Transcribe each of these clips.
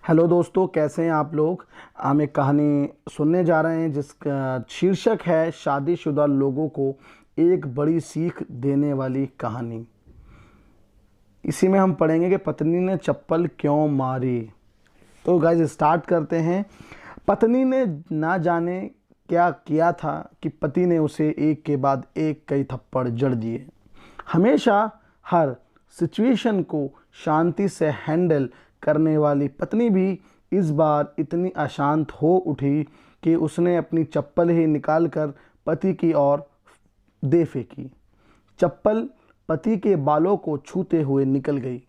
Hello दोस्तों, कैसे हैं आप लोग। हम एक कहानी सुनने जा रहे हैं जिसका शीर्षक है शादीशुदा लोगों को एक बड़ी सीख देने वाली कहानी। इसी में हम पढ़ेंगे कि पत्नी ने चप्पल क्यों मारी। तो गाइस स्टार्ट करते हैं। पत्नी ने ना जाने क्या किया था कि पति ने उसे एक के बाद एक कई थप्पड़ जड़ दिए। हमेशा हर सिचुएशन को शांति से हैंडल करने वाली पत्नी भी इस बार इतनी अशांत हो उठी कि उसने अपनी चप्पल ही निकालकर पति की ओर दे फेंकी। चप्पल पति के बालों को छूते हुए निकल गई।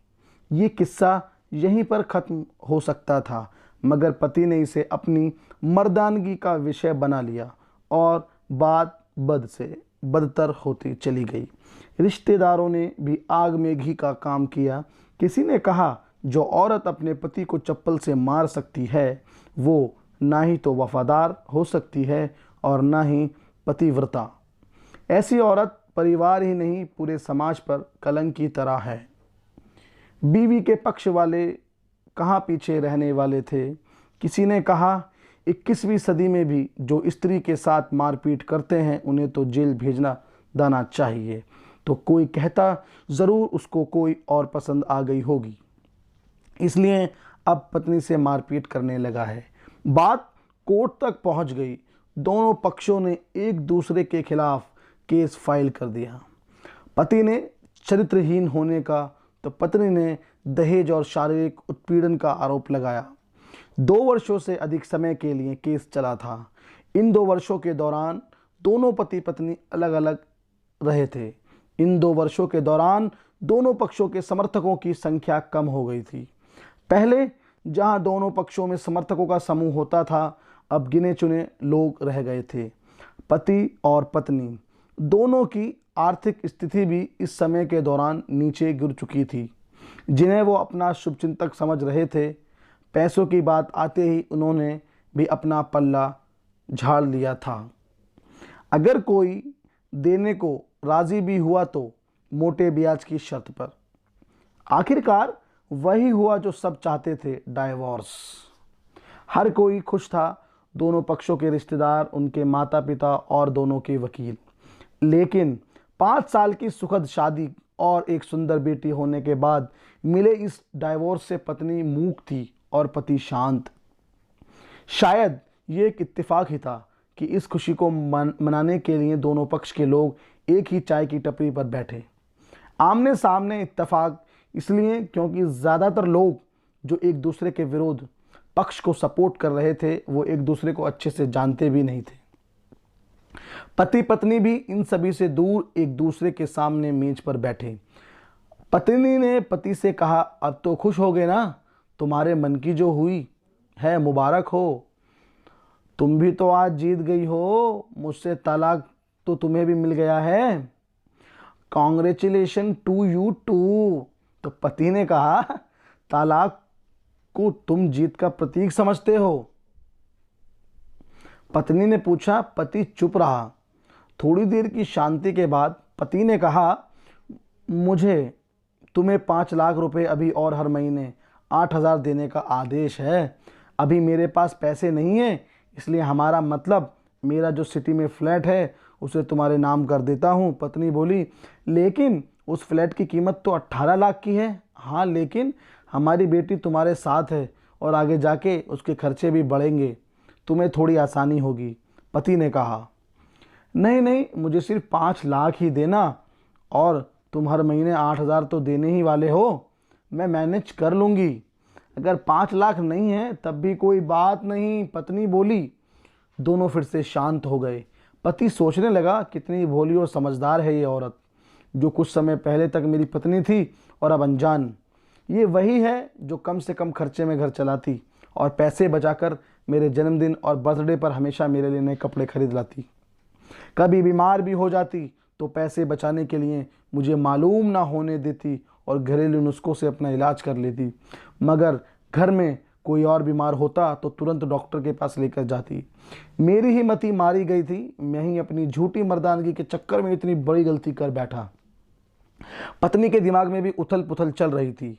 ये किस्सा यहीं पर ख़त्म हो सकता था, मगर पति ने इसे अपनी मर्दानगी का विषय बना लिया और बात बद से बदतर होती चली गई। रिश्तेदारों ने भी आग में घी का काम किया। किसी ने कहा, जो औरत अपने पति को चप्पल से मार सकती है वो ना ही तो वफादार हो सकती है और ना ही पतिव्रता। ऐसी औरत परिवार ही नहीं पूरे समाज पर कलंक की तरह है। बीवी के पक्ष वाले कहाँ पीछे रहने वाले थे। किसी ने कहा, 21वीं सदी में भी जो स्त्री के साथ मारपीट करते हैं उन्हें तो जेल भेजना देना चाहिए। तो कोई कहता, ज़रूर उसको कोई और पसंद आ गई होगी, इसलिए अब पत्नी से मारपीट करने लगा है। बात कोर्ट तक पहुंच गई। दोनों पक्षों ने एक दूसरे के खिलाफ केस फाइल कर दिया। पति ने चरित्रहीन होने का तो पत्नी ने दहेज और शारीरिक उत्पीड़न का आरोप लगाया। 2 वर्षों से अधिक समय के लिए केस चला था। इन 2 वर्षों के दौरान दोनों पति पत्नी अलग अलग रहे थे। इन 2 वर्षों के दौरान दोनों पक्षों के समर्थकों की संख्या कम हो गई थी। पहले जहां दोनों पक्षों में समर्थकों का समूह होता था, अब गिने चुने लोग रह गए थे। पति और पत्नी दोनों की आर्थिक स्थिति भी इस समय के दौरान नीचे गिर चुकी थी, जिन्हें वो अपना शुभचिंतक समझ रहे थे। पैसों की बात आते ही उन्होंने भी अपना पल्ला झाड़ लिया था। अगर कोई देने को राजी भी हुआ तो मोटे ब्याज की शर्त पर। आखिरकार वही हुआ जो सब चाहते थे, डाइवोर्स। हर कोई खुश था, दोनों पक्षों के रिश्तेदार, उनके माता पिता और दोनों के वकील। लेकिन 5 साल की सुखद शादी और एक सुंदर बेटी होने के बाद मिले इस डाइवोर्स से पत्नी मूक थी और पति शांत। शायद ये एक इत्तेफाक ही था कि इस खुशी को मनाने के लिए दोनों पक्ष के लोग एक ही चाय की टपरी पर बैठे। आमने सामने इत्तेफाक इसलिए क्योंकि ज़्यादातर लोग जो एक दूसरे के विरोध पक्ष को सपोर्ट कर रहे थे वो एक दूसरे को अच्छे से जानते भी नहीं थे। पति पत्नी भी इन सभी से दूर एक दूसरे के सामने मेज पर बैठे। पत्नी ने पति से कहा, अब तो खुश हो गए ना, तुम्हारे मन की जो हुई है मुबारक हो। तुम भी तो आज जीत गई हो, मुझसे तलाक तो तुम्हें भी मिल गया है। Congratulation to you too. तो पति ने कहा, तलाक को तुम जीत का प्रतीक समझते हो। पत्नी ने पूछा। पति चुप रहा। थोड़ी देर की शांति के बाद पति ने कहा, मुझे तुम्हें 5 लाख रुपए अभी और हर महीने 8,000 देने का आदेश है। अभी मेरे पास पैसे नहीं है, इसलिए हमारा मतलब मेरा जो सिटी में फ्लैट है उसे तुम्हारे नाम कर देता हूँ। पत्नी बोली, लेकिन उस फ्लैट की कीमत तो 18 लाख की है। हाँ, लेकिन हमारी बेटी तुम्हारे साथ है और आगे जाके उसके खर्चे भी बढ़ेंगे, तुम्हें थोड़ी आसानी होगी। पति ने कहा, नहीं नहीं, मुझे सिर्फ 5 लाख ही देना और तुम हर महीने 8,000 तो देने ही वाले हो, मैं मैनेज कर लूँगी। अगर 5 लाख नहीं है तब भी कोई बात नहीं, पत्नी बोली। दोनों फिर से शांत हो गए। पति सोचने लगा, कितनी भोली और समझदार है ये औरत, जो कुछ समय पहले तक मेरी पत्नी थी और अब अनजान। ये वही है जो कम से कम खर्चे में घर चलाती और पैसे बचाकर मेरे जन्मदिन और बर्थडे पर हमेशा मेरे लिए नए कपड़े खरीद लाती। कभी बीमार भी हो जाती तो पैसे बचाने के लिए मुझे मालूम ना होने देती और घरेलू नुस्खों से अपना इलाज कर लेती। मगर घर में कोई और बीमार होता तो तुरंत डॉक्टर के पास लेकर जाती। मेरी ही मति मारी गई थी। मैं ही अपनी झूठी मर्दानगी के चक्कर में इतनी बड़ी गलती कर बैठा। पत्नी के दिमाग में भी उथल पुथल चल रही थी।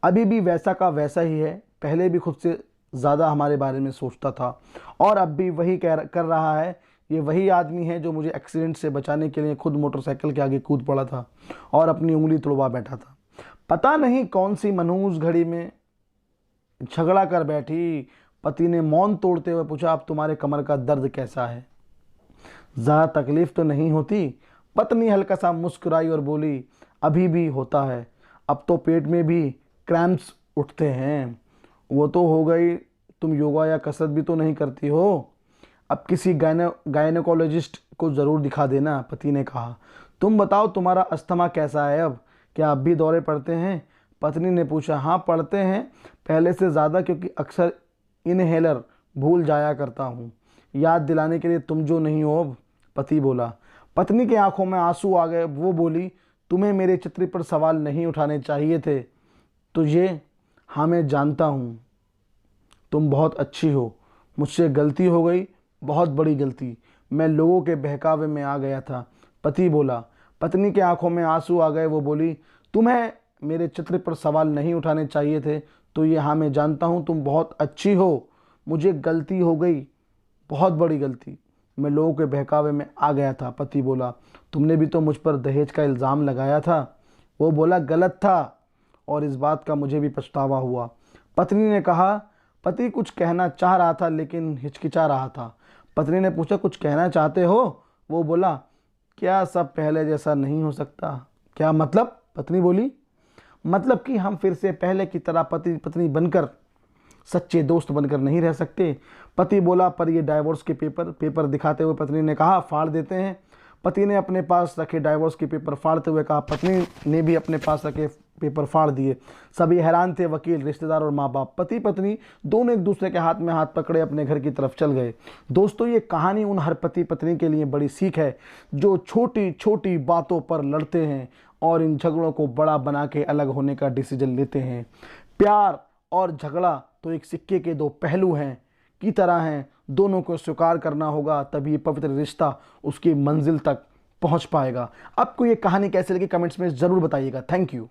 अभी भी वैसा का वैसा ही है। पहले भी खुद से ज़्यादा हमारे बारे में सोचता था और अब भी वही कर रहा है। ये वही आदमी है जो मुझे एक्सीडेंट से बचाने के लिए खुद मोटरसाइकिल के आगे कूद पड़ा था और अपनी उंगली तुड़वा बैठा था। पता नहीं कौन सी मनहूस घड़ी में झगड़ा कर बैठी। पति ने मौन तोड़ते हुए पूछा, अब तुम्हारे कमर का दर्द कैसा है? ज़्यादा तकलीफ तो नहीं होती? पत्नी हल्का सा मुस्कुराई और बोली, अभी भी होता है, अब तो पेट में भी क्रैम्प्स उठते हैं। वो तो हो गई, तुम योगा या कसरत भी तो नहीं करती हो। अब किसी गायनेकोलॉजिस्ट को ज़रूर दिखा देना, पति ने कहा। तुम बताओ, तुम्हारा अस्थमा कैसा है अब? क्या अब भी दौरे पड़ते हैं? पत्नी ने पूछा। हाँ पड़ते हैं, पहले से ज़्यादा, क्योंकि अक्सर इनहेलर भूल जाया करता हूँ, याद दिलाने के लिए तुम जो नहीं हो अब, पति बोला। पत्नी की आंखों में आंसू आ गए। वो बोली, तुम्हें मेरे चित्र पर सवाल नहीं उठाने चाहिए थे। तो ये, हाँ मैं जानता हूँ तुम बहुत अच्छी हो, मुझसे गलती हो गई, बहुत बड़ी गलती, मैं लोगों के बहकावे में आ गया था, पति बोला। पत्नी के आंखों में आंसू आ गए। वो बोली, तुम्हें मेरे चित्र पर सवाल नहीं उठाने चाहिए थे। तो ये, हाँ मैं जानता हूँ तुम बहुत अच्छी हो, मुझे गलती हो गई, बहुत बड़ी गलती, मैं लोगों के बहकावे में आ गया था, पति बोला। तुमने भी तो मुझ पर दहेज का इल्ज़ाम लगाया था। वो बोला, गलत था और इस बात का मुझे भी पछतावा हुआ। पत्नी ने कहा। पति कुछ कहना चाह रहा था लेकिन हिचकिचा रहा था। पत्नी ने पूछा, कुछ कहना चाहते हो? वो बोला, क्या सब पहले जैसा नहीं हो सकता? क्या मतलब? पत्नी बोली, मतलब कि हम फिर से पहले की तरह पति पत्नी बनकर, सच्चे दोस्त बनकर नहीं रह सकते? पति बोला, पर ये डाइवोर्स के पेपर दिखाते हुए पत्नी ने कहा, फाड़ देते हैं। पति ने अपने पास रखे डाइवोर्स के पेपर फाड़ते हुए कहा। पत्नी ने भी अपने पास रखे पेपर फाड़ दिए। सभी हैरान थे, वकील, रिश्तेदार और माँ बाप। पति पत्नी दोनों एक दूसरे के हाथ में हाथ पकड़े अपने घर की तरफ चल गए। दोस्तों, ये कहानी उन हर पति पत्नी के लिए बड़ी सीख है जो छोटी छोटी बातों पर लड़ते हैं और इन झगड़ों को बड़ा बना के अलग होने का डिसीजन लेते हैं। प्यार और झगड़ा तो एक सिक्के के दो पहलू हैं की तरह हैं, दोनों को स्वीकार करना होगा, तभी ये पवित्र रिश्ता उसकी मंजिल तक पहुंच पाएगा। आपको ये कहानी कैसे लगी कमेंट्स में ज़रूर बताइएगा। Thank you.